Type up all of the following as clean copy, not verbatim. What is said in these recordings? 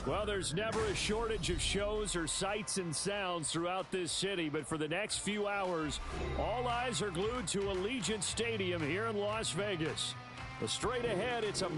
Well, there's never a shortage of shows or sights and sounds throughout this city, but for the next few hours, all eyes are glued to Allegiant Stadium here in Las Vegas. Straight ahead, it's a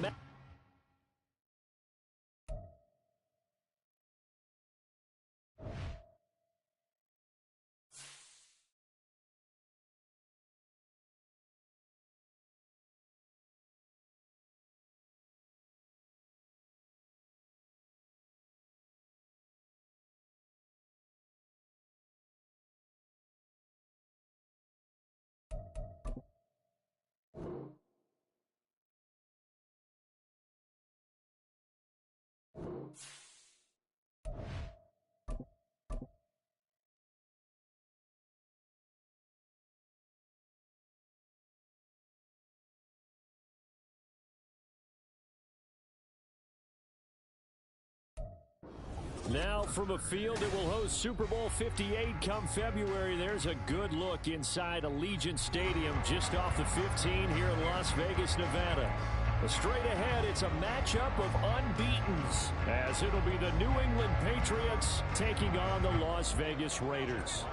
Now from a field that will host Super Bowl 58 come February, there's a good look inside Allegiant Stadium just off the 15 here in Las Vegas, Nevada. Straight ahead, it's a matchup of unbeatens as it'll be the New England Patriots taking on the Las Vegas Raiders.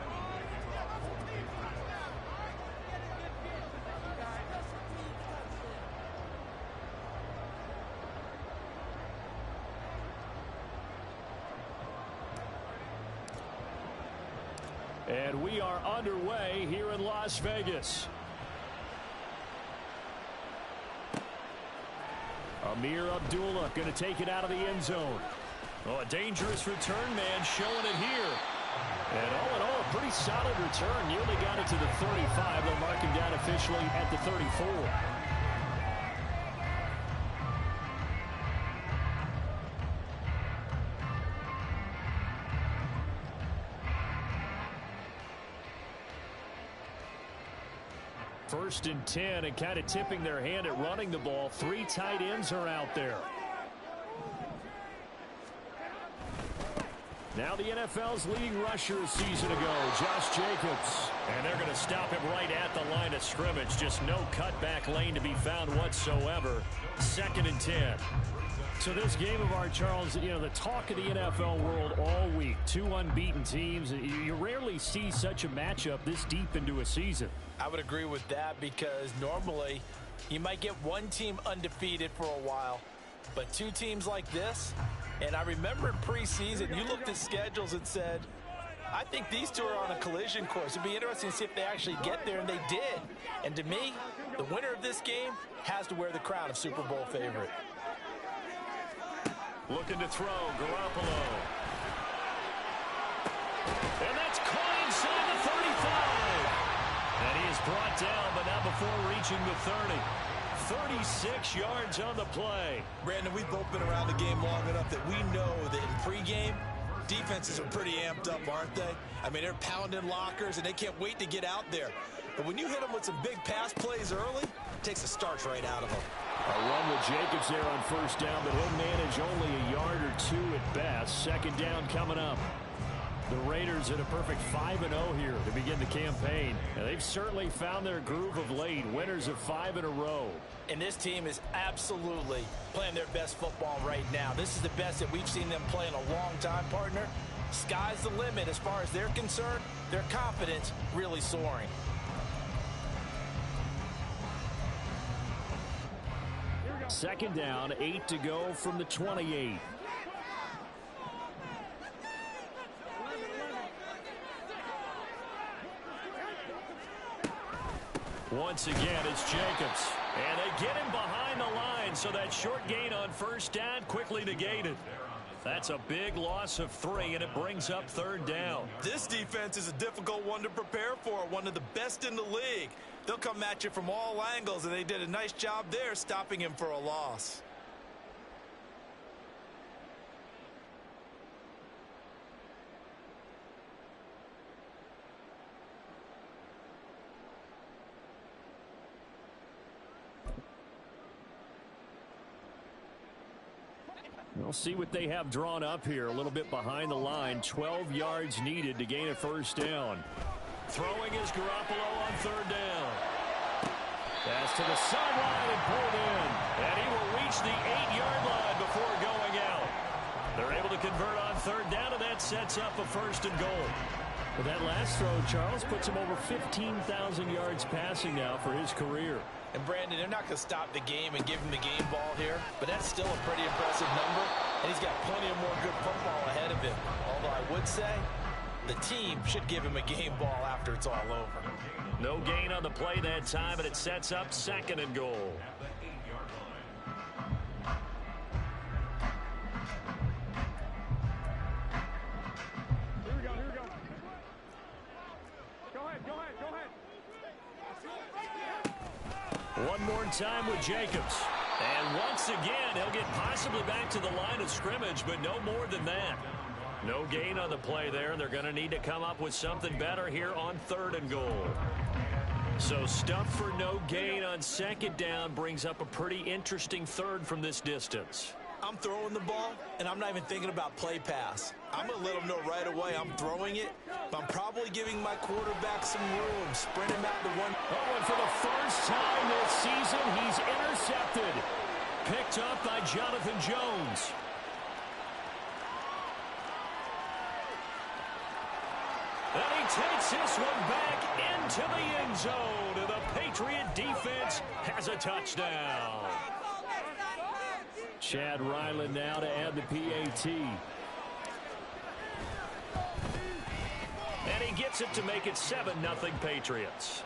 And we are underway here in Las Vegas. Amir Abdullah going to take it out of the end zone. Oh, a dangerous return man showing it here. And all in all, a pretty solid return. Nearly got it to the 35. They'll mark him down officially at the 34. First and 10, and kind of tipping their hand at running the ball. 3 tight ends are out there. Now the NFL's leading rusher a season ago, Josh Jacobs. And they're going to stop him right at the line of scrimmage. Just no cutback lane to be found whatsoever. 2nd and 10. So this game of ours, Charles, you know, the talk of the NFL world all week. 2 unbeaten teams. You rarely see such a matchup this deep into a season. I would agree with that because normally you might get one team undefeated for a while, but 2 teams like this, and I remember in preseason you looked at schedules and said, I think these 2 are on a collision course. It'd be interesting to see if they actually get there, and they did. And to me, the winner of this game has to wear the crown of Super Bowl favorite. Looking to throw, Garoppolo. And that's caught inside the 35. And he is brought down, but not before reaching the 30. 36 yards on the play. Brandon, we've both been around the game long enough that we know that in pregame, defenses are pretty amped up, aren't they? I mean, they're pounding lockers, and they can't wait to get out there. But when you hit them with some big pass plays early, it takes the starch right out of them. A run with Jacobs there on first down, but he'll manage only a yard or 2 at best. 2nd down coming up. The Raiders at a perfect 5-0 here to begin the campaign. And they've certainly found their groove of late. Winners of 5 in a row. And this team is absolutely playing their best football right now. This is the best that we've seen them play in a long time, partner. Sky's the limit as far as they're concerned. Their confidence really soaring. Second down, 8 to go from the 28. Once again, it's Jacobs. And they get him behind the line, so that short gain on first down quickly negated. That's a big loss of 3, and it brings up 3rd down. This defense is a difficult one to prepare for, one of the best in the league. They'll come at you from all angles, and they did a nice job there stopping him for a loss. We'll see what they have drawn up here. A little bit behind the line. 12 yards needed to gain a first down. Throwing is Garoppolo on 3rd down. Pass to the sideline and pulled in. And he will reach the 8-yard line before going out. They're able to convert on third down, and that sets up a 1st and goal. But that last throw, Charles, puts him over 15,000 yards passing now for his career. And, Brandon, they're not going to stop the game and give him the game ball here, but that's still a pretty impressive number, and he's got plenty of more good football ahead of him. Although I would say the team should give him a game ball after it's all over. No gain on the play that time, and it sets up 2nd and goal. One more time with Jacobs. And once again, he'll get possibly back to the line of scrimmage, but no more than that. No gain on the play there. They're going to need to come up with something better here on 3rd and goal. So stuff for no gain on 2nd down brings up a pretty interesting 3rd from this distance. I'm throwing the ball, and I'm not even thinking about play pass. I'm going to let them know right away I'm throwing it, but I'm probably giving my quarterback some room. Sprint him out to one. Oh, and for the first time this season, he's intercepted. Picked up by Jonathan Jones. And he takes this one back into the end zone. And the Patriot defense has a touchdown. Chad Ryland now to add the PAT. And he gets it to make it 7-0 Patriots.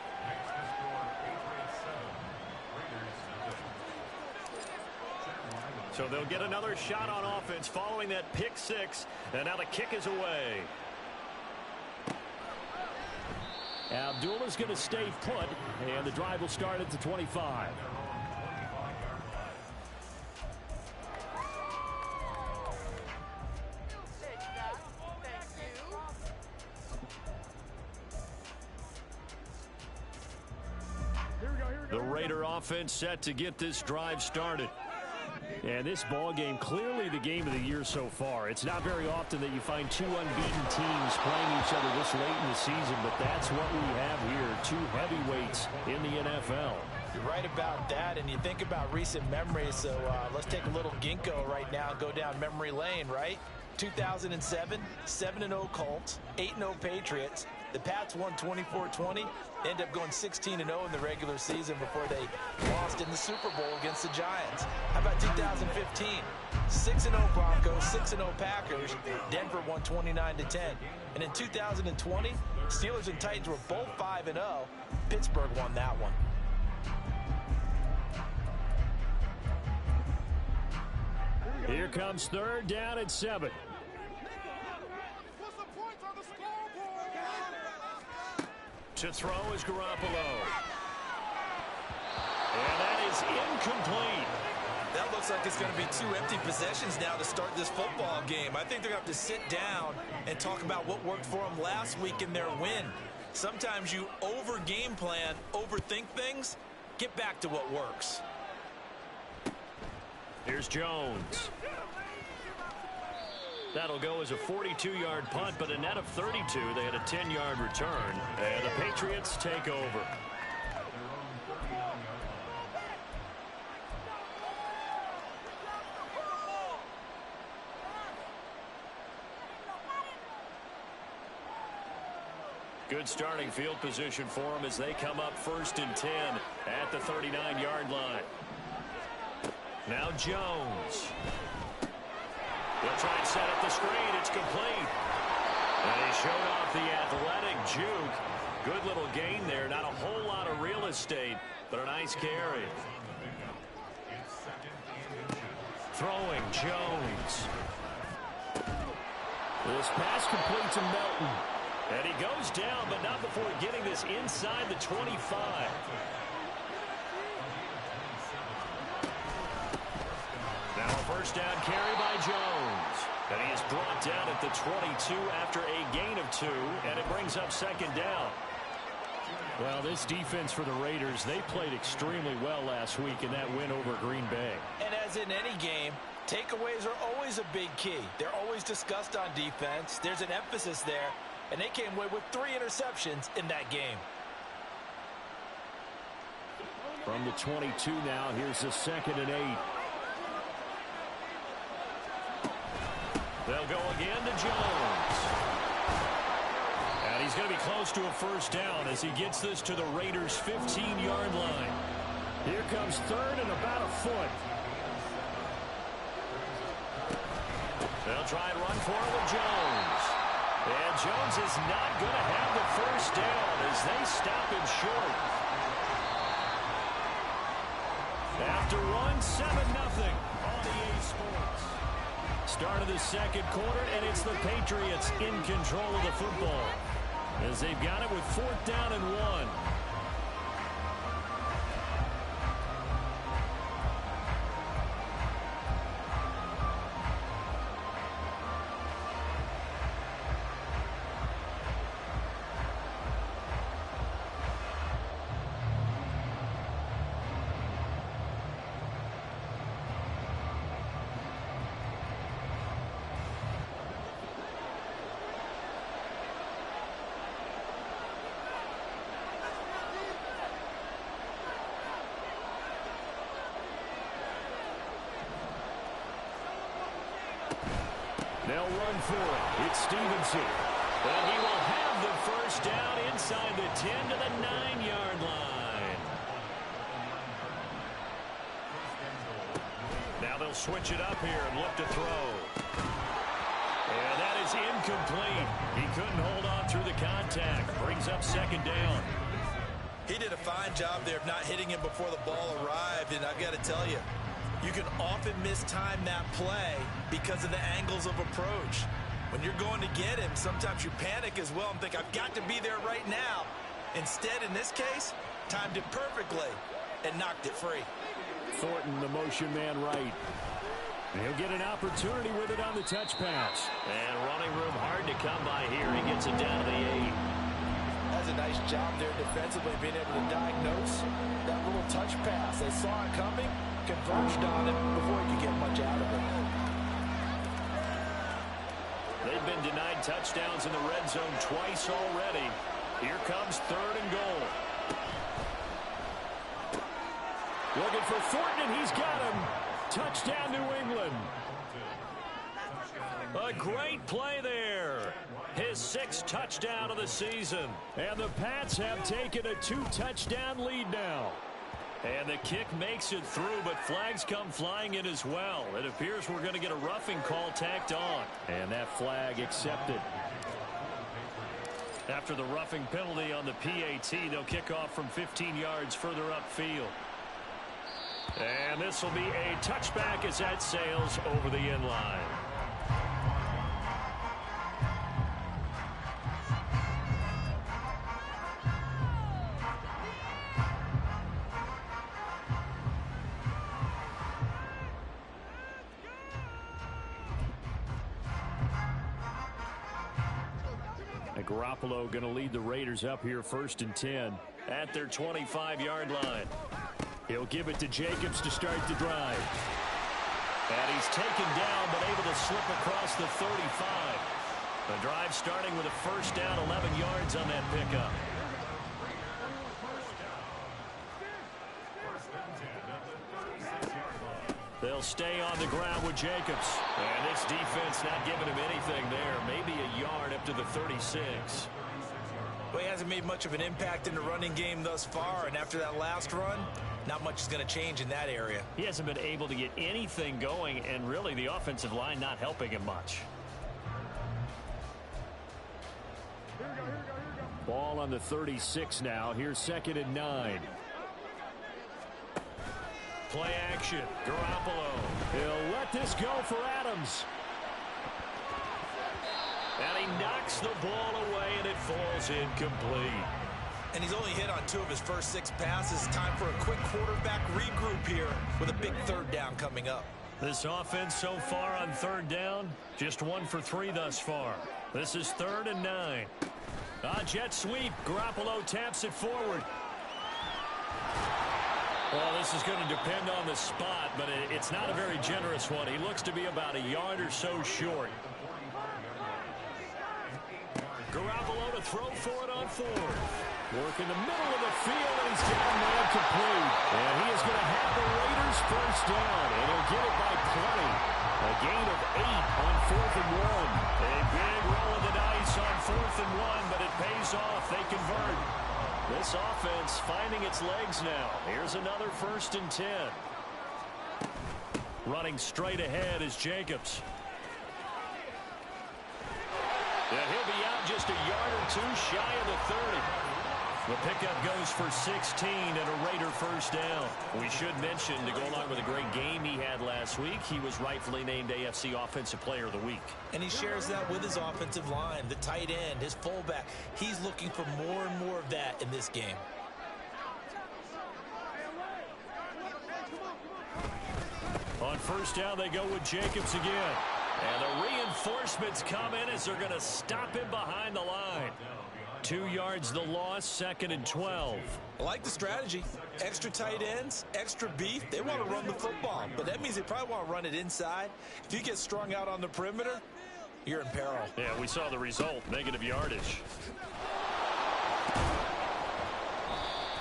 So they'll get another shot on offense following that pick 6. And now the kick is away. Abdullah's going to stay put, and the drive will start at the 25. The Raider offense set to get this drive started. And this ball game, clearly the game of the year so far. It's not very often that you find 2 unbeaten teams playing each other this late in the season, but that's what we have here, 2 heavyweights in the NFL. You're right about that, and you think about recent memories, so let's take a little ginkgo right now and go down memory lane, right? 2007, 7-0 Colts, 8-0 Patriots. The Pats won 24-20, end up going 16-0 in the regular season before they lost in the Super Bowl against the Giants. How about 2015? 6-0 Broncos, 6-0 Packers. Denver won 29-10. And in 2020, Steelers and Titans were both 5-0. Pittsburgh won that one. Here comes 3rd down at 7. To throw is Garoppolo. And that is incomplete. That looks like it's going to be 2 empty possessions now to start this football game. I think they're going to have to sit down and talk about what worked for them last week in their win. Sometimes you over-game plan, overthink things. Get back to what works. Here's Jones. That'll go as a 42-yard punt, but a net of 32. They had a 10-yard return, and the Patriots take over. Good starting field position for them as they come up 1st and 10 at the 39-yard line. Now Jones. They'll try and set up the screen. It's complete. And he showed off the athletic juke. Good little gain there. Not a whole lot of real estate, but a nice carry. Throwing Jones. This pass complete to Melton. And he goes down, but not before getting this inside the 25. Now a 1st down carry by Jones. And he is brought down at the 22 after a gain of 2, and it brings up 2nd down. Well, this defense for the Raiders, they played extremely well last week in that win over Green Bay. And as in any game, takeaways are always a big key. They're always discussed on defense. There's an emphasis there, and they came away with 3 interceptions in that game. From the 22 now, here's the 2nd and 8. They'll go again to Jones. And he's going to be close to a first down as he gets this to the Raiders' 15-yard line. Here comes third and about a foot. They'll try and run for it with Jones. And Jones is not going to have the first down as they stop him short. After 7-0 on EA Sports. Start of the second quarter, and it's the Patriots in control of the football as they've got it with 4th down and 1. They'll run for it. It's Stevenson. And he will have the first down inside the 10 to the 9-yard line. Now they'll switch it up here and look to throw. And that is incomplete. He couldn't hold on through the contact. Brings up 2nd down. He did a fine job there of not hitting him before the ball arrived, and I've got to tell you, you can often mistime that play because of the angles of approach. When you're going to get him, sometimes you panic as well and think, I've got to be there right now. Instead, in this case, timed it perfectly and knocked it free. Thornton, the motion man right. He'll get an opportunity with it on the touch pass. And running room hard to come by here. He gets it down to the 8. That's a nice job there defensively, being able to diagnose that little touch pass. They saw it coming, converged on it before he could get much out of it. They've been denied touchdowns in the red zone twice already. Here comes 3rd and goal. Looking for Thornton, and he's got him. Touchdown, New England. A great play there. His 6th touchdown of the season. And the Pats have taken a 2-touchdown lead now. And the kick makes it through, but flags come flying in as well. It appears we're going to get a roughing call tacked on. And that flag accepted. After the roughing penalty on the PAT, they'll kick off from 15 yards further upfield. And this will be a touchback as that sails over the end line. Garoppolo going to lead the Raiders up here 1st and 10 at their 25-yard line. He'll give it to Jacobs to start the drive. And he's taken down but able to slip across the 35. The drive starting with a first down, 11 yards on that pickup. They'll stay on the ground with Jacobs. And this defense not giving him anything there. Maybe a yard up to the 36. Well, he hasn't made much of an impact in the running game thus far, and after that last run, not much is going to change in that area. He hasn't been able to get anything going, and really the offensive line not helping him much. Ball on the 36 now. Here's 2nd and 9. Play action. Garoppolo. He'll let this go for Adams. And he knocks the ball away, and it falls incomplete. And he's only hit on 2 of his first 6 passes. Time for a quick quarterback regroup here with a big 3rd down coming up. This offense so far on 3rd down, just 1 for 3 thus far. This is 3rd and 9. Jet sweep. Garoppolo taps it forward. Well, this is going to depend on the spot, but it's not a very generous one. He looks to be about a yard or so short. Garoppolo to throw for it on 4th. Work in the middle of the field, and he's got a man complete. And he is going to have the Raiders first down, and he'll get it by plenty. A gain of 8 on 4th and 1. A big roll of the dice on 4th and 1, but it pays off. They convert. This offense finding its legs now. Here's another 1st and 10. Running straight ahead is Jacobs. And he'll be out just a yard or two shy of the 30. The pickup goes for 16 and a Raider first down. We should mention, to go along with a great game he had last week, he was rightfully named AFC Offensive Player of the Week. And he shares that with his offensive line, the tight end, his fullback. He's looking for more and more of that in this game. On first down, they go with Jacobs again. And the reinforcements come in as they're going to stop him behind the line. 2 yards the loss, 2nd and 12. I like the strategy. Extra tight ends, extra beef. They want to run the football, but that means they probably want to run it inside. If you get strung out on the perimeter, you're in peril. Yeah, we saw the result, negative yardage.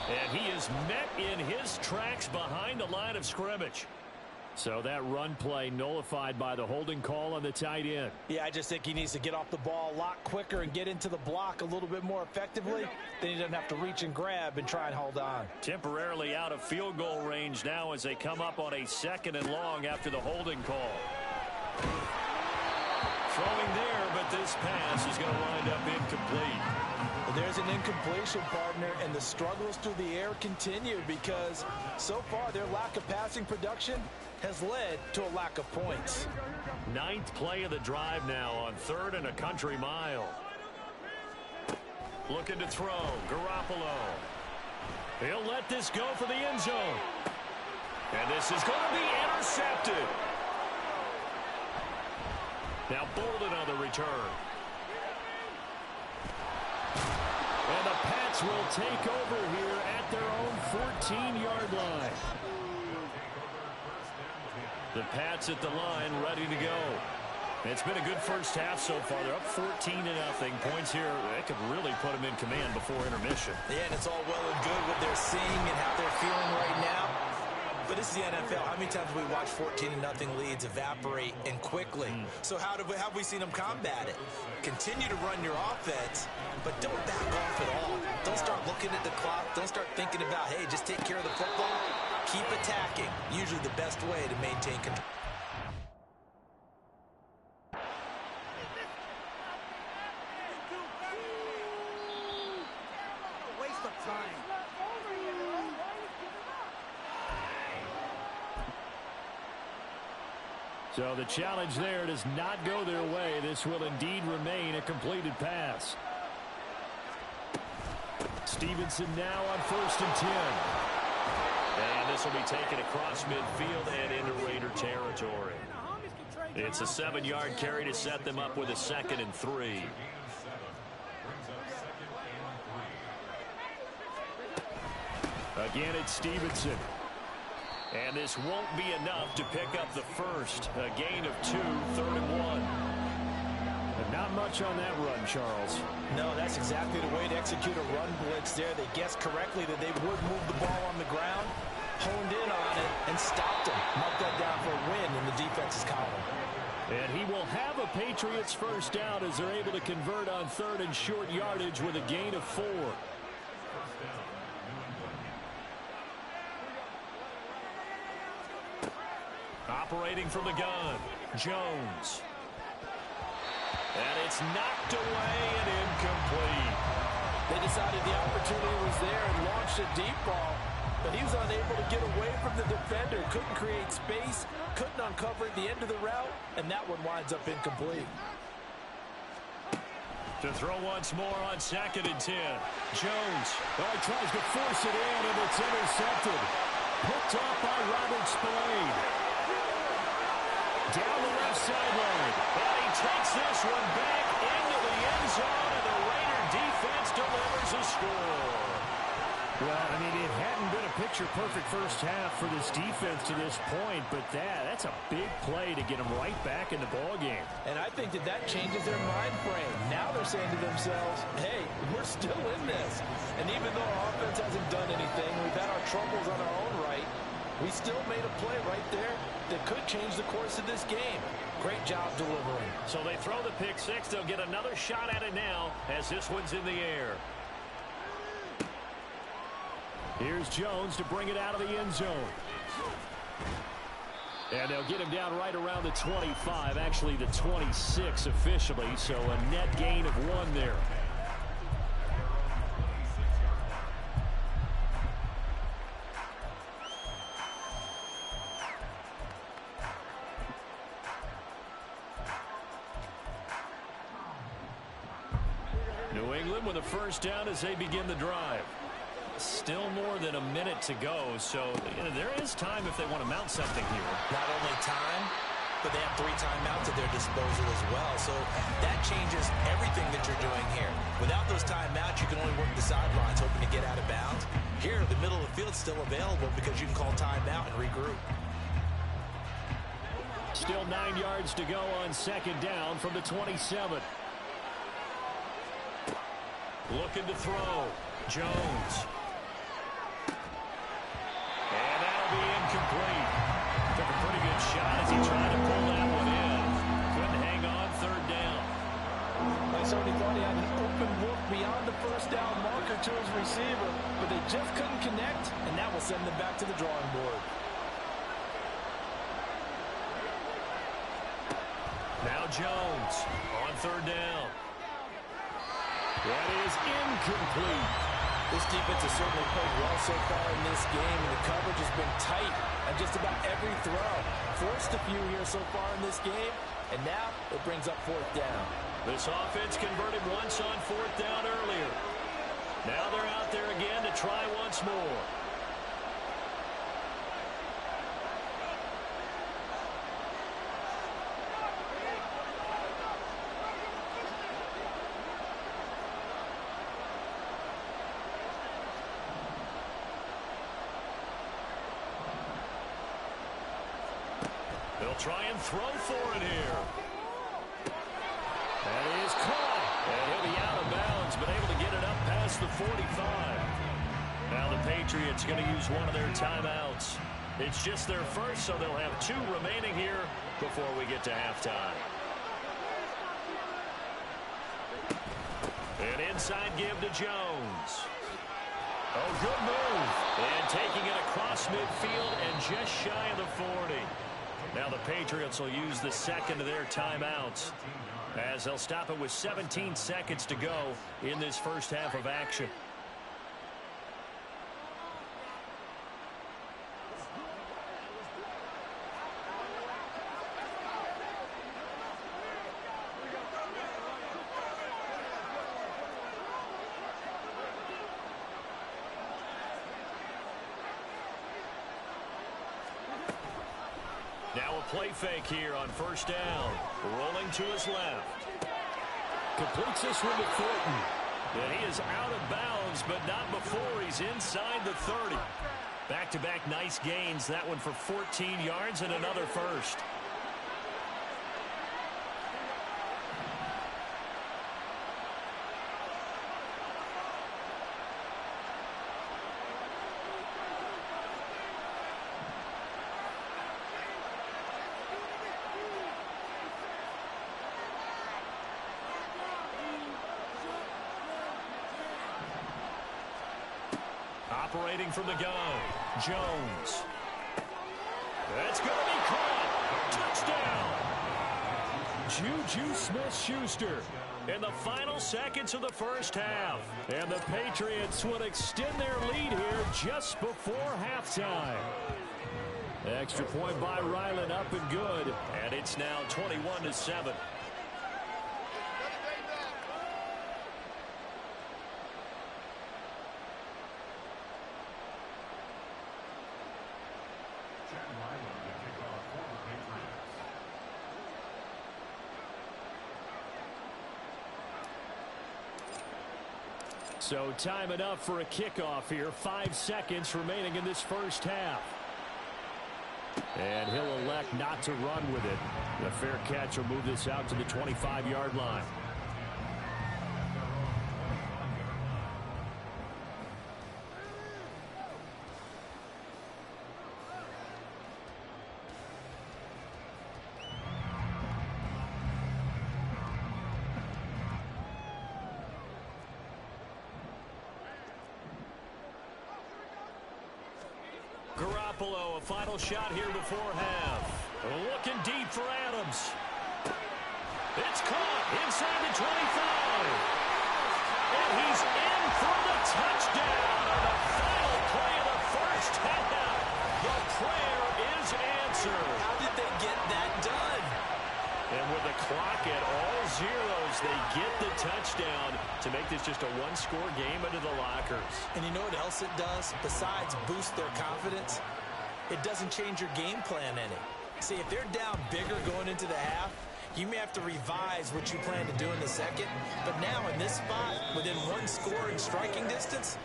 And he is met in his tracks behind the line of scrimmage. So that run play nullified by the holding call on the tight end. Yeah, I just think he needs to get off the ball a lot quicker and get into the block a little bit more effectively. Then he doesn't have to reach and grab and try and hold on. Temporarily out of field goal range now as they come up on a 2nd and long after the holding call. Throwing there, but this pass is going to wind up incomplete. There's an incompletion, partner, and the struggles through the air continue because so far their lack of passing production has led to a lack of points. 9th play of the drive now on 3rd and a country mile. Looking to throw. Garoppolo. He'll let this go for the end zone. And this is going to be intercepted. Now Bolden on the return. And the Pats will take over here at their own 14-yard line. The Pats at the line, ready to go. It's been a good first half so far. They're up 14-0. Points here, that could really put them in command before intermission. Yeah, and it's all well and good what they're seeing and how they're feeling right now. But this is the NFL. How many times have we watched 14-0 leads evaporate and quickly? So how have we seen them combat it? Continue to run your offense, but don't back off at all. Don't start looking at the clock. Don't start thinking about, hey, just take care of the football. Keep attacking. Usually the best way to maintain control. Waste of time. So the challenge there does not go their way. This will indeed remain a completed pass. Stevenson now on 1st and 10. And this will be taken across midfield and into Raider territory. It's a 7-yard carry to set them up with a 2nd and 3. Again, it's Stevenson. And this won't be enough to pick up the first. A gain of 2, 3rd and 1. And not much on that run, Charles. No, that's exactly the way to execute a run blitz there. They guessed correctly that they would move the ball on the ground, honed in on it, and stopped them. Marked that down for a win in the defense's column. And he will have a Patriots first down as they're able to convert on 3rd and short yardage with a gain of 4. Operating from the gun, Jones. And it's knocked away and incomplete. They decided the opportunity was there and launched a deep ball, but he was unable to get away from the defender. Couldn't create space, couldn't uncover at the end of the route, and that one winds up incomplete. To throw once more on 2nd and 10. Jones. Oh, he tries to force it in, and it's intercepted. Picked off by Robert Spillane. Down the left sideline. And he takes this one back into the end zone, and the Raider defense delivers a score. Well, I mean, it hadn't been a picture-perfect first half for this defense to this point, but that's a big play to get them right back in the ballgame. And I think that changes their mind frame. Now they're saying to themselves, hey, we're still in this. And even though our offense hasn't done anything, we've had our troubles on our own right, We still made a play right there that could change the course of this game. Great job delivering. So they throw the pick six. They'll get another shot at it now as this one's in the air. Here's Jones to bring it out of the end zone. And they'll get him down right around the 25, actually the 26 officially, so a net gain of 1 there. New England with a first down as they begin the drive. Still more than a minute to go, so there is time if they want to mount something here. Not only time, but they have 3 timeouts at their disposal as well, so that changes everything that you're doing here. Without those timeouts, you can only work the sidelines, hoping to get out of bounds. Here, the middle of the field's still available because you can call timeout and regroup. Still 9 yards to go on second down from the 27. Looking to throw. Jones. And that'll be incomplete. Took a pretty good shot as he tried to pull that one in. Couldn't hang on third down. I certainly thought he had an open look beyond the first down marker to his receiver, but they just couldn't connect, and that will send them back to the drawing board. Now Jones on third down. That is incomplete. This defense has certainly played well so far in this game, and the coverage has been tight on just about every throw. Forced a few here so far in this game, and now it brings up fourth down. This offense converted once on fourth down earlier. Now they're out there again to try once more. They'll try and throw for it here. That is caught. And he'll be out of bounds, but able to get it up past the 45. Now the Patriots going to use one of their timeouts. It's just their first, so they'll have 2 remaining here before we get to halftime. An inside give to Jones. Oh, good move. And taking it across midfield and just shy of the 40. Now the Patriots will use the second of their timeouts as they'll stop it with 17 seconds to go in this first half of action. Now a play fake here on first down. Rolling to his left. Completes this one to Thornton. And he is out of bounds, but not before he's inside the 30. Back-to-back nice gains. That one for 14 yards and another first. Operating from the gun, Jones. That's going to be caught. Touchdown. Juju Smith-Schuster in the final seconds of the first half. And the Patriots will extend their lead here just before halftime. Extra point by Ryland up and good. And it's now 21-7. So time enough for a kickoff here. 5 seconds remaining in this first half. And he'll elect not to run with it. The fair catch will move this out to the 25-yard line. Garoppolo, a final shot here before half. Looking deep for Adams. It's caught inside the 25. And he's in for the touchdown on the final play of the first half. The prayer is answered. How did they get that done? And with the clock at all zeros, they get the touchdown to make this just a one-score game into the lockers. And you know what else it does? Besides boost their confidence, it doesn't change your game plan any. See, if they're down bigger going into the half, you may have to revise what you plan to do in the second. But now in this spot, within one score in striking distance,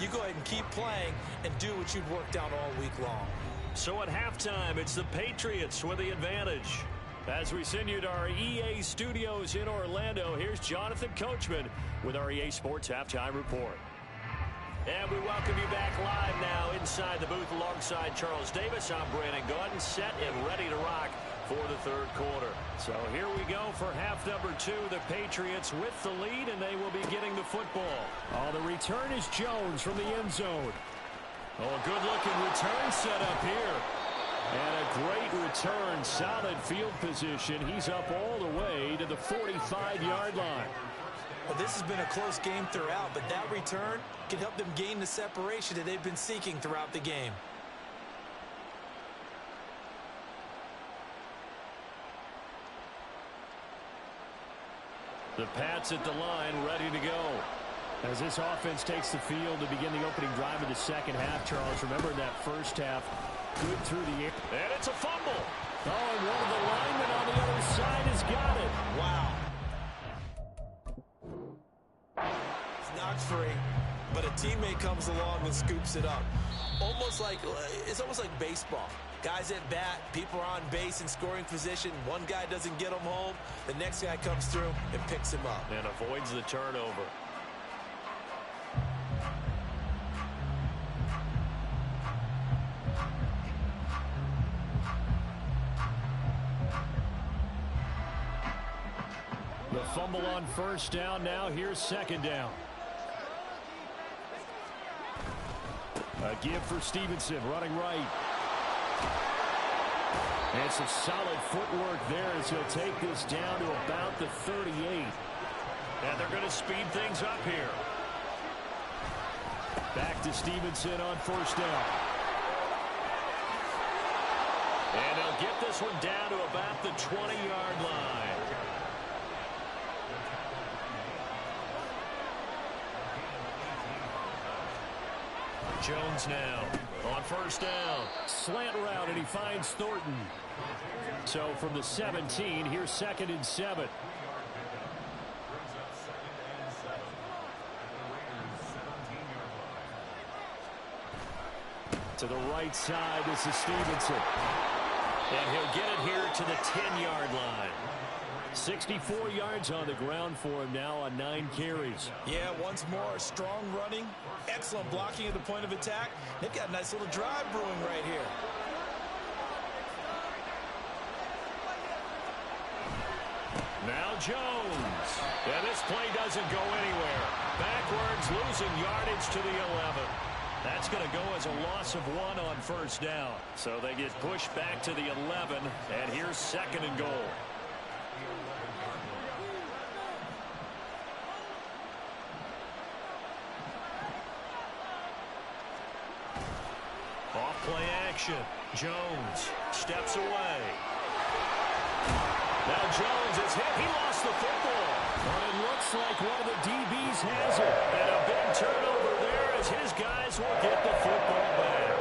you go ahead and keep playing and do what you've worked out all week long. So at halftime, it's the Patriots with the advantage. As we send you to our EA studios in Orlando, here's Jonathan Coachman with our EA Sports Halftime Report. And we welcome you back live now inside the booth alongside Charles Davis. I'm Brandon Gaudin, set and ready to rock for the third quarter. So here we go for half number 2. The Patriots with the lead, and they will be getting the football. Oh, the return is Jones from the end zone. Oh, a good-looking return set up here. And a great return, solid field position. He's up all the way to the 45-yard line. Well, this has been a close game throughout, but that return can help them gain the separation that they've been seeking throughout the game. The Pats at the line, ready to go. As this offense takes the field to begin the opening drive of the second half, Charles, remember that first half, good through the air. And it's a fumble. Oh, and one of the linemen on the other side has got it. Wow. It's knocked free, but a teammate comes along and scoops it up. It's almost like baseball. Guys at bat, people are on base in scoring position. One guy doesn't get them home. The next guy comes through and picks him up. And avoids the turnover. The fumble on first down. Now here's second down. A give for Stevenson, running right. And some solid footwork there as he'll take this down to about the 38. And they're going to speed things up here. Back to Stevenson on first down. And they'll get this one down to about the 20-yard line. Jones now on first down. Slant route, and he finds Thornton. So from the 17, here's second and 7. To the right side, this is Stevenson. And he'll get it here to the 10-yard line. 64 yards on the ground for him now on 9 carries. Yeah, once more, strong running, excellent blocking at the point of attack. They've got a nice little drive brewing right here. Now Jones. And this play doesn't go anywhere. Backwards, losing yardage to the 11. That's going to go as a loss of 1 on first down. So they get pushed back to the 11, and here's second and goal. Off-play action. Jones steps away. Now Jones is hit. He lost the football. Well, it looks like one of the DBs has it. And a big turnover there as his guys will get the football back.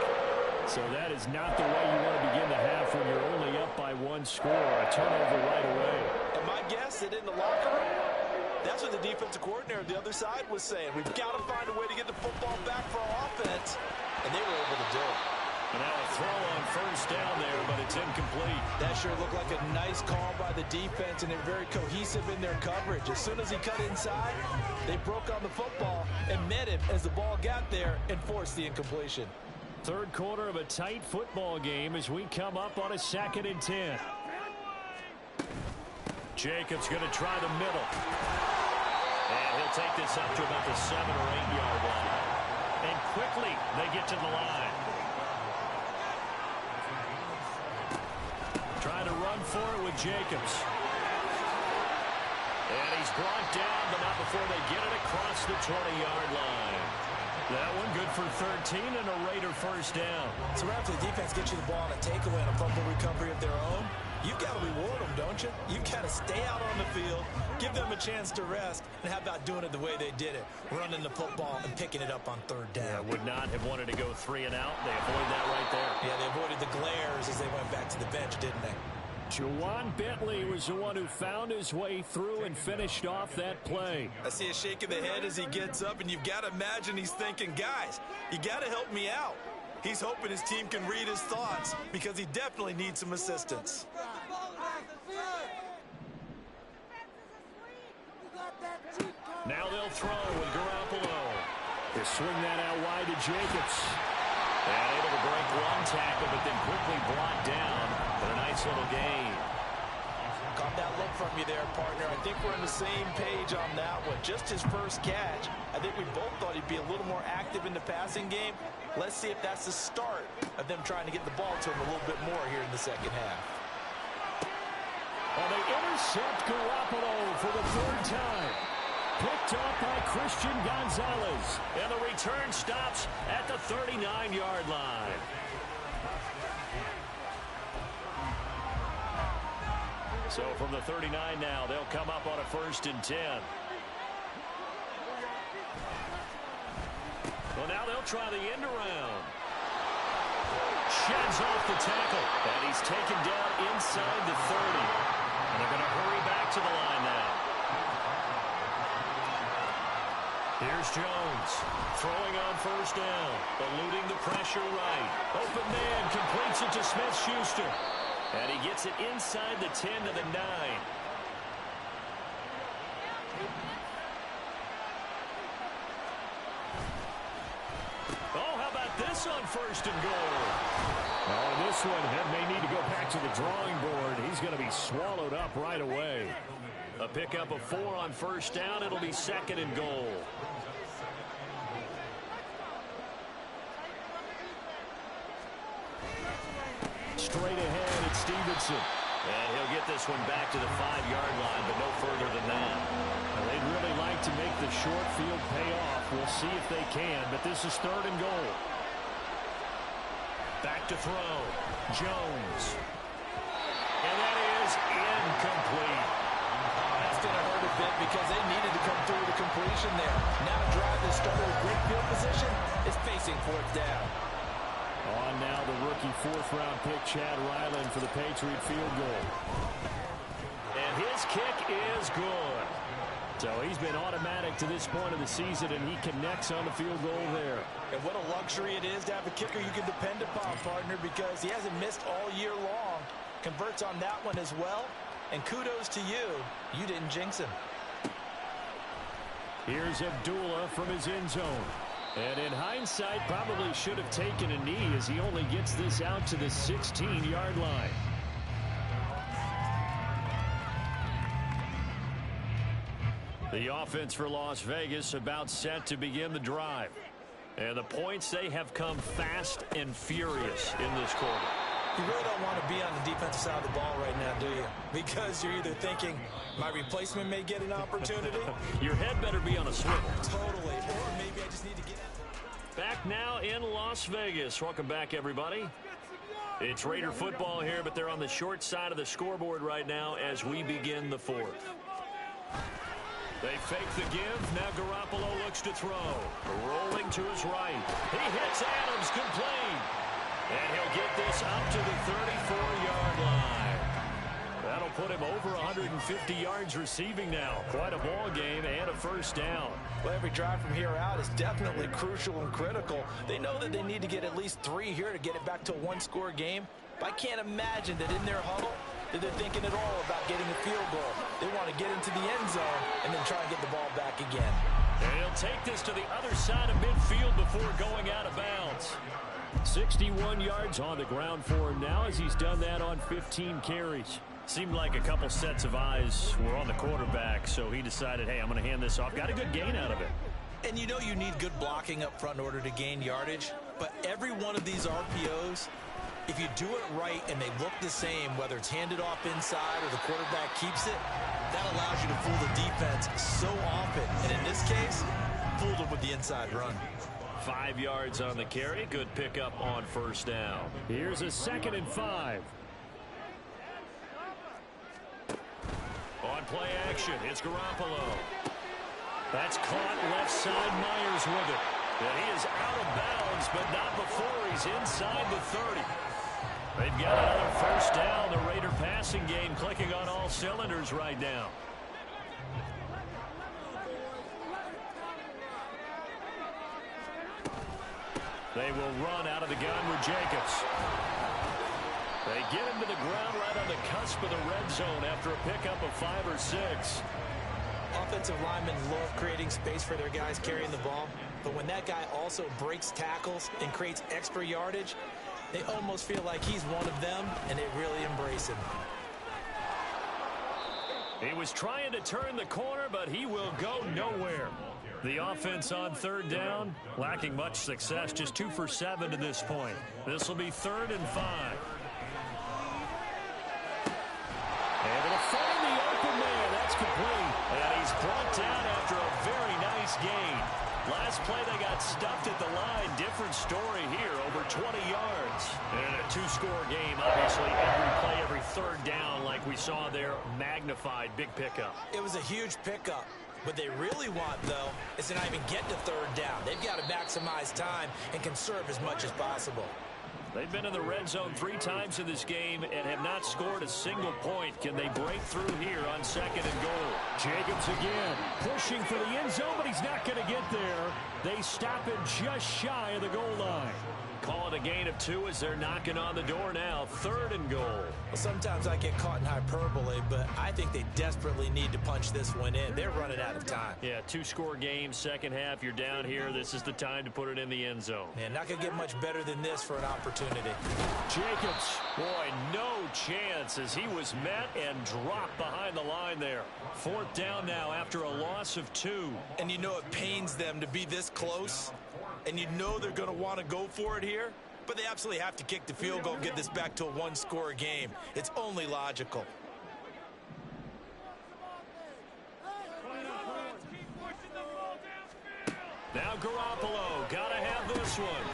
So that is not the way you want to begin the half when you're only up by 1 score. A turnover right away. And my guess that in the locker room, that's what the defensive coordinator on the other side was saying. We've got to find a way to get the football back for our offense. And they were able to do it. And now a throw on first down there, but it's incomplete. That sure looked like a nice call by the defense, and they're very cohesive in their coverage. As soon as he cut inside, they broke on the football and met him as the ball got there and forced the incompletion. Third quarter of a tight football game as we come up on a 2nd and 10. Jacobs going to try the middle. And he'll take this up to about the 7 or 8 yard line. And quickly they get to the line. run for it with Jacobs. And he's brought down, but not before they get it across the 20-yard line. That one good for 13 and a Raider first down. So after the defense gets you the ball on a takeaway and a fumble recovery of their own, you've got to reward them, don't you? You've got to stay out on the field, give them a chance to rest, and how about doing it the way they did it, running the football and picking it up on third down. Yeah, would not have wanted to go 3 and out. They avoid that right there. Yeah, they avoided the glares as they went back to the bench, didn't they? Juwan Bentley was the one who found his way through and finished off that play. I see a shake of the head as he gets up, and you've got to imagine he's thinking, guys, you got to help me out. He's hoping his team can read his thoughts because he definitely needs some assistance. Now they'll throw with Garoppolo. They swing that out wide to Jacobs. And able to break one tackle, but then quickly brought down. But a nice little gain. Caught that look from you there, partner. I think we're on the same page on that one. Just his first catch. I think we both thought he'd be a little more active in the passing game. Let's see if that's the start of them trying to get the ball to him a little bit more here in the second half. Well, they intercept Garoppolo for the third time. Picked up by Christian Gonzalez. And the return stops at the 39-yard line. So from the 39 now, they'll come up on a 1st and 10. Well, now they'll try the end around. Sheds off the tackle. And he's taken down inside the 30. And they're going to hurry back to the line now. Here's Jones. Throwing on 1st down. Eluding the pressure right. Open man completes it to Smith-Schuster. And he gets it inside the 10 to the 9. Oh, how about this on 1st and goal? Oh, this one may need to go back to the drawing board. He's going to be swallowed up right away. A pickup of 4 on 1st down. It'll be 2nd and goal. Straight ahead, it's Stevenson. And he'll get this one back to the 5-yard line, but no further than that. Well, they'd really like to make the short field pay off. We'll see if they can, but this is 3rd and goal. Back to throw. Jones. And that is incomplete. That's going to hurt a bit because they needed to come through the completion there. Now a drive that started with great field position is facing 4th down. On now the rookie 4th-round pick, Chad Ryland, for the Patriot field goal. And his kick is good. So he's been automatic to this point of the season, and he connects on the field goal there. And what a luxury it is to have a kicker you can depend upon, partner, because he hasn't missed all year long. Converts on that one as well. And kudos to you. You didn't jinx him. Here's Abdullah from his end zone. And in hindsight, probably should have taken a knee as he only gets this out to the 16-yard line. The offense for Las Vegas about set to begin the drive. And the points, they have come fast and furious in this quarter. You really don't want to be on the defensive side of the ball right now, do you? Because you're either thinking, my replacement may get an opportunity. Your head better be on a swivel. Totally. Or maybe I just need to get out. Back now in Las Vegas. Welcome back, everybody. It's Raider football here, but they're on the short side of the scoreboard right now as we begin the 4th. They fake the give. Now Garoppolo looks to throw. Rolling to his right. He hits Adams complete. And he'll get this up to the 34-yard line. That'll put him over 150 yards receiving now. Quite a ball game and a 1st down. Well, every drive from here out is definitely crucial and critical. They know that they need to get at least 3 here to get it back to a 1-score game. But I can't imagine that in their huddle that they're thinking at all about getting a field goal. They want to get into the end zone and then try and get the ball back again. And he'll take this to the other side of midfield before going out of bounds. 61 yards on the ground for him now as he's done that on 15 carries. Seemed like a couple sets of eyes were on the quarterback, so he decided, hey, I'm going to hand this off. Got a good gain out of it. And you know you need good blocking up front in order to gain yardage, but every one of these RPOs If you do it right and they look the same, whether it's handed off inside or the quarterback keeps it, that allows you to fool the defense so often. And in this case, fooled them with the inside run. 5 yards on the carry. Good pickup on first down. Here's a 2nd and 5. On play action, it's Garoppolo. That's caught left side. Myers with it. And he is out of bounds, but not before he's inside the 30. They've got another first down. The Raider passing game clicking on all cylinders right now. They will run out of the gun with Jacobs. They get him to the ground right on the cusp of the red zone after a pickup of 5 or 6. Offensive linemen love creating space for their guys carrying the ball. But when that guy also breaks tackles and creates extra yardage, they almost feel like he's one of them, and they really embrace him. He was trying to turn the corner, but he will go nowhere. The offense on 3rd down, lacking much success, just 2 for 7 to this point. This will be 3rd and 5. Able to find the open man. That's complete. And he's brought down after a very nice gain. Last play they got stuffed at the line. Different story here, over 20 yards. And in a 2-score game, obviously every play, every 3rd down like we saw there, magnified. Big pickup. It was a huge pickup. What they really want, though, is to not even get to 3rd down. They've got to maximize time and conserve as much as possible. They've been in the red zone 3 times in this game and have not scored a single point. Can they break through here on 2nd and goal? Jacobs again, pushing for the end zone, but he's not going to get there. They stop it just shy of the goal line. Call it a gain of 2 as they're knocking on the door now. 3rd and goal. Well, sometimes I get caught in hyperbole, but I think they desperately need to punch this one in. They're running out of time. Yeah, 2-score game, second half, you're down here. This is the time to put it in the end zone. And not going to get much better than this for an opportunity. Jacobs, boy, no chance as he was met and dropped behind the line there. 4th down now after a loss of 2. And you know it pains them to be this close. And you know they're going to want to go for it here. But they absolutely have to kick the field goal and get this back to a 1-score game. It's only logical. Now Garoppolo, got to have this one.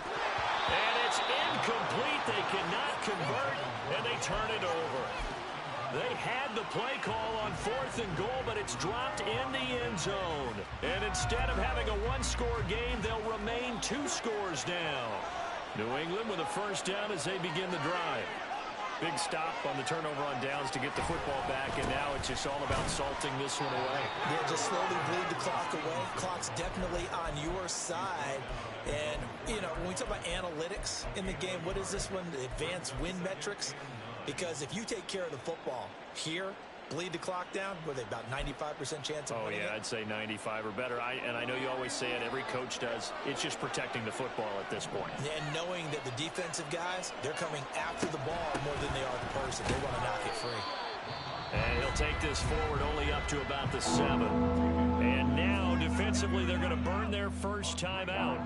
And it's incomplete. They cannot convert, and they turn it over. They had the play call on 4th and goal, but it's dropped in the end zone. And instead of having a 1-score game, they'll remain 2 scores down. New England with a first down as they begin the drive. Big stop on the turnover on downs to get the football back, and now it's just all about salting this one away. Yeah, just slowly bleed the clock away. Clock's definitely on your side. And, you know, when we talk about analytics in the game, what is this one? The advanced win metrics? Because if you take care of the football here, bleed the clock down, were they about 95% chance of winning it? I'd say 95 or better. And I know you always say it, every coach does. It's just protecting the football at this point. And knowing that the defensive guys, they're coming after the ball more than they are the person. They want to knock it free. And he'll take this forward only up to about the 7. And now, defensively, they're going to burn their first time out.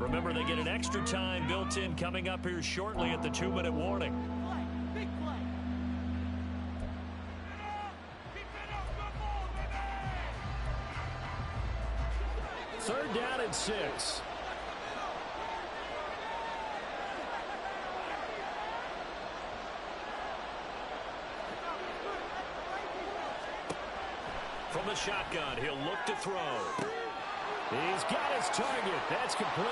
Remember, they get an extra time built in coming up here shortly at the 2-minute warning. 3rd down and 6. From the shotgun, he'll look to throw. He's got his target. That's complete.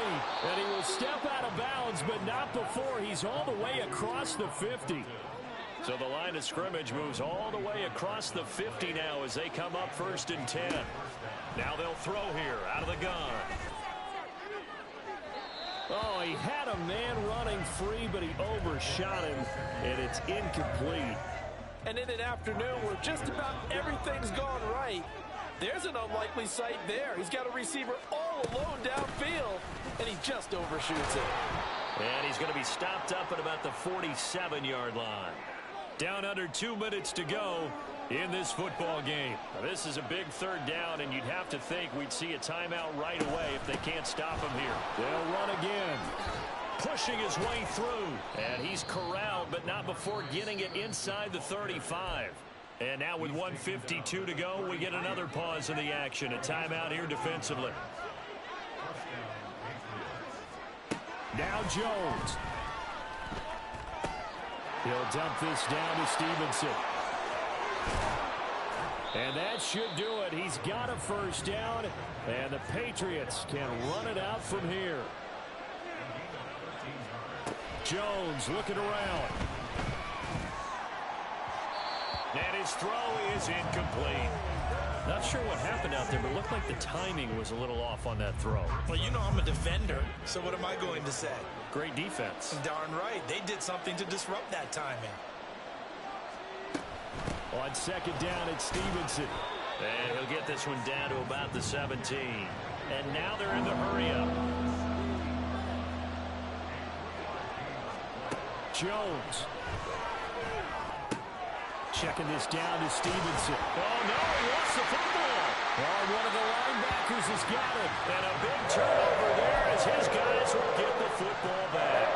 And he will step out of bounds, but not before he's all the way across the 50. So the line of scrimmage moves all the way across the 50 now as they come up 1st and 10. Now they'll throw here out of the gun. Oh, he had a man running free, but he overshot him, and it's incomplete. And in an afternoon where just about everything's gone right, there's an unlikely sight there. He's got a receiver all alone downfield, and he just overshoots it. And he's going to be stopped up at about the 47-yard line. Down under 2 minutes to go in this football game. Now, this is a big 3rd down, and you'd have to think we'd see a timeout right away if they can't stop him here. They'll run again. pushing his way through. And he's corralled, but not before getting it inside the 35. And now with 1:52 to go, we get another pause in the action. A timeout here defensively. Now Jones. He'll dump this down to Stevenson. And that should do it. He's got a first down, and the Patriots can run it out from here. Jones looking around. And his throw is incomplete. Not sure what happened out there, but it looked like the timing was a little off on that throw. Well, you know I'm a defender, so what am I going to say? Great defense. Darn right. They did something to disrupt that timing. On second down, it's Stevenson. And he'll get this one down to about the 17. And now they're in the hurry-up. Jones. Checking this down to Stevenson. Oh, no, he lost the football. Oh, one of the linebackers has got it. And a big turnover there as his guys will get the football back.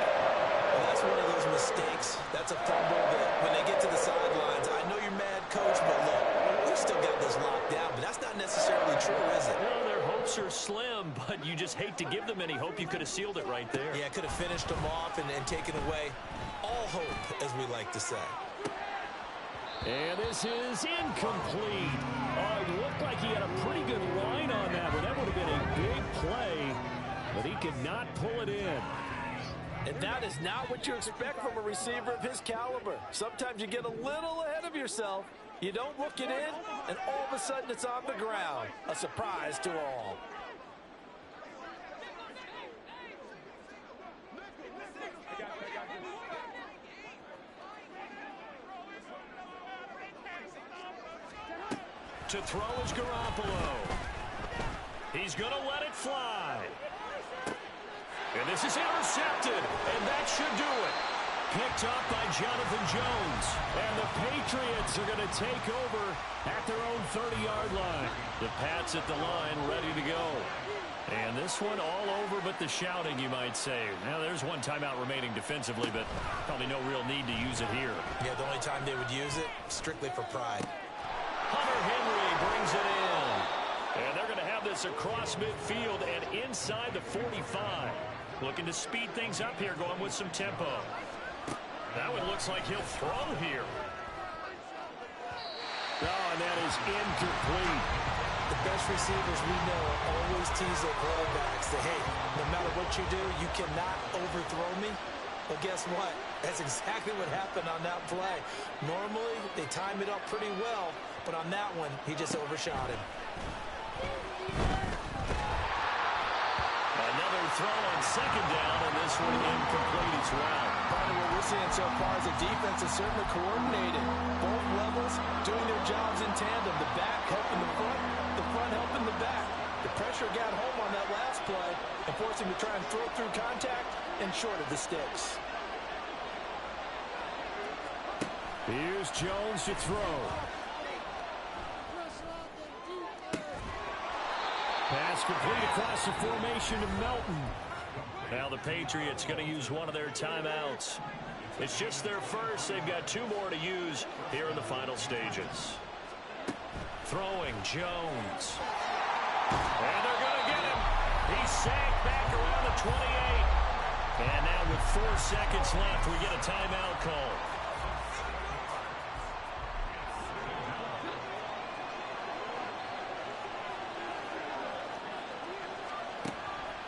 Well, that's one of those mistakes. That's a fumble that when they get to the sidelines, I know you're mad, Coach, but look, we still got this locked down. But that's not necessarily true, is it? Well, their hopes are slim, but you just hate to give them any hope. You could have sealed it right there. Yeah, could have finished them off and taken away all hope, as we like to say. And this is incomplete. Oh, it looked like he had a pretty good line on that one. That would have been a big play, but he could not pull it in. And that is not what you expect from a receiver of his caliber. Sometimes you get a little ahead of yourself. You don't look it in, and all of a sudden it's on the ground. A surprise to all. To throw is Garoppolo. He's going to let it fly. And this is intercepted, and that should do it. Picked up by Jonathan Jones. And the Patriots are going to take over at their own 30-yard line. The Pats at the line, ready to go. And this one all over but the shouting, you might say. Now, there's one timeout remaining defensively, but probably no real need to use it here. Yeah, the only time they would use it, strictly for pride. Hunter Henry brings it in. And they're going to have this across midfield and inside the 45. Looking to speed things up here, going with some tempo. That one looks like he'll throw here. Oh, and that is incomplete. The best receivers we know always tease their quarterbacks that, hey, no matter what you do, you cannot overthrow me. But guess what? That's exactly what happened on that play. Normally, they time it up pretty well, but on that one, he just overshot him. Another throw on second down, and this one incomplete as well. Part of what we're seeing so far is the defense is certainly coordinated. Both levels doing their jobs in tandem. The back helping the front helping the back. The pressure got home on that last play and forced him to try and throw through contact and short of the sticks. Here's Jones to throw. Pass complete across the formation to Melton. Now the Patriots going to use one of their timeouts. It's just their first. They've got two more to use here in the final stages. Throwing Jones. And they're going to get him. He's sacked back around the 28. And now with 4 seconds left, we get a timeout call.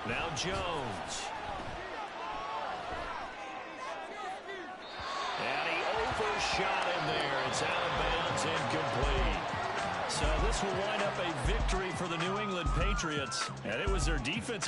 Now Jones. And he overshot him there. It's out of bounds, incomplete. So this will wind up a victory for the New England Patriots. And it was their defense